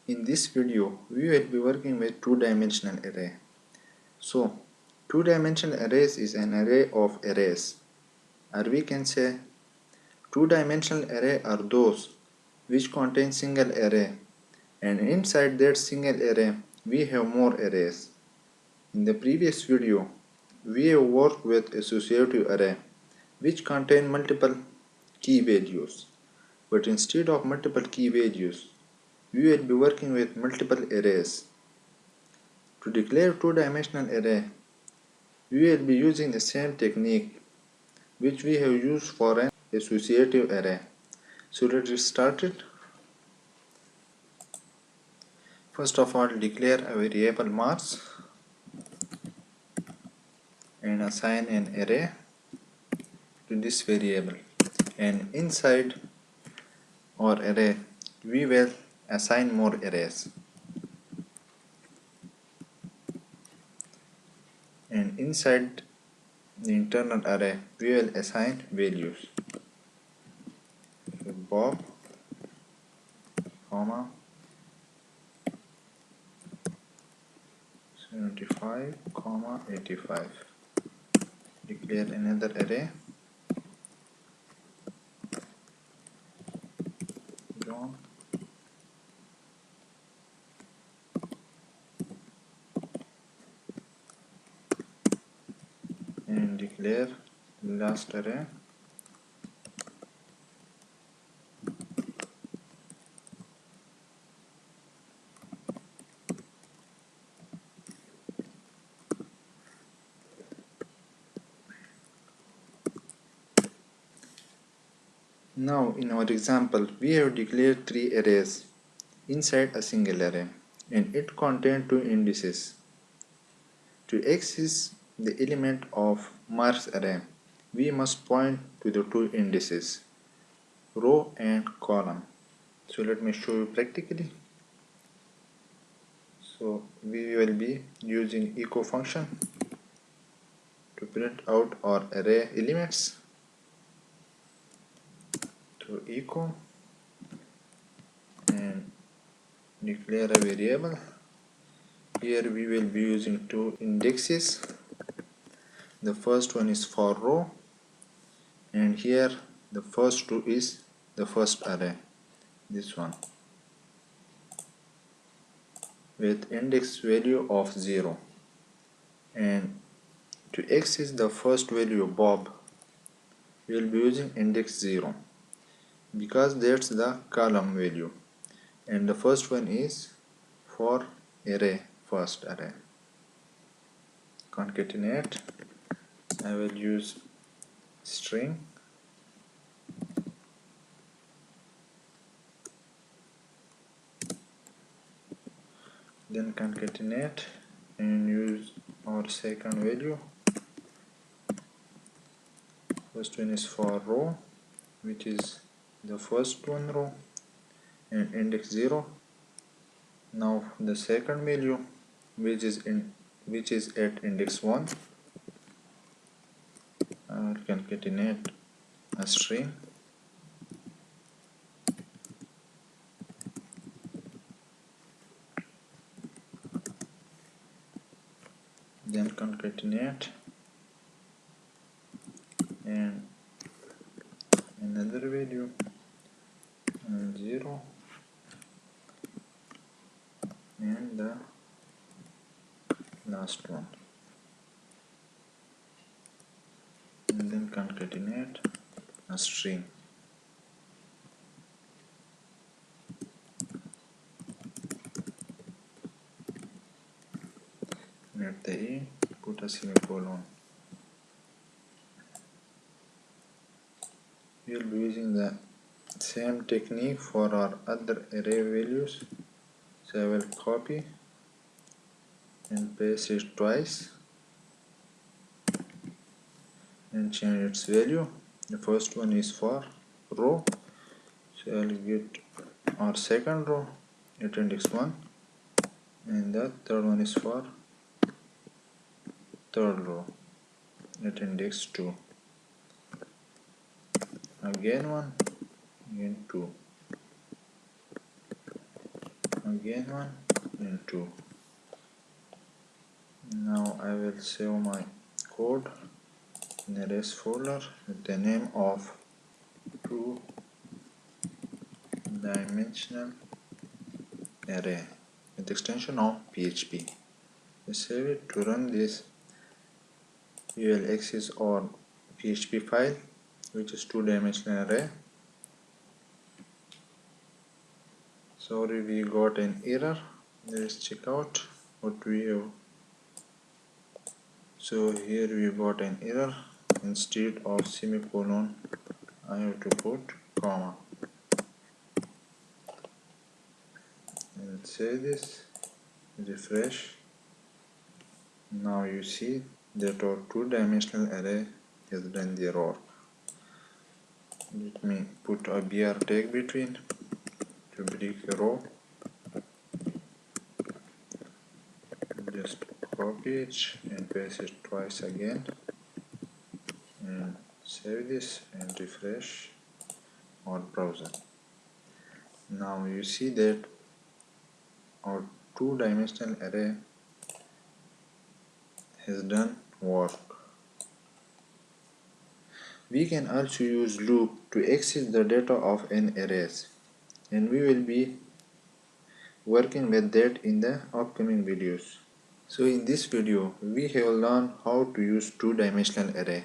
In this video, we will be working with two-dimensional array. So, two-dimensional arrays is an array of arrays, or we can say two-dimensional array are those which contain single array, and inside that single array we have more arrays. In the previous video, we have worked with associative array which contain multiple key values, but instead of multiple key values, we will be working with multiple arrays. To declare two-dimensional array, we will be using the same technique which we have used for an associative array. So let's get started. First of all, declare a variable marks and assign an array to this variable, and inside our array we will assign more arrays, and inside the internal array we will assign values. So Bob, comma 75, 85. Declare another array, John, and declare last array, Now in our example we have declared three arrays inside a single array, and it contains two indices. To access the element of marks array, we must point to the two indices, row and column. So let me show you practically. So we will be using echo function to print out our array elements. So echo and declare a variable. Here we will be using two indexes. The first one is for row, and here the first two is the first array, this one, with index value of 0. And to access the first value Bob, we will be using index 0 because that's the column value, and the first one is for array, first array. Concatenate, I will use string, then concatenate and use our second value. First one is for row, which is the first one row, and index 0. Now the second value, which is at index 1. I will concatenate a string, then concatenate and another value, 0, and the last one, and then concatenate a string. And at the end put a semicolon. We will be using the same technique for our other array values. So I will copy and paste it twice and change its value. The first one is for row, so I will get our second row at index 1, and the third one is for third row at index 2. Again 1, again 2, again 1 and 2. Now I will save my code in arrays folder with the name of 2-dimensional array with extension of PHP. I save it. To run this, we will access our PHP file, which is 2-dimensional array. Sorry, we got an error. Let's check out what we have. So here we got an error. Instead of semicolon, I have to put comma. Let's save this, refresh. Now you see that our 2-dimensional array has done their work. Let me put a BR tag between to break a row. Just copy it and paste it twice again and save this and refresh our browser. Now you see that our 2-dimensional array has done work. We can also use loop to access the data of an array, and we will be working with that in the upcoming videos. So in this video we have learned how to use 2-dimensional array.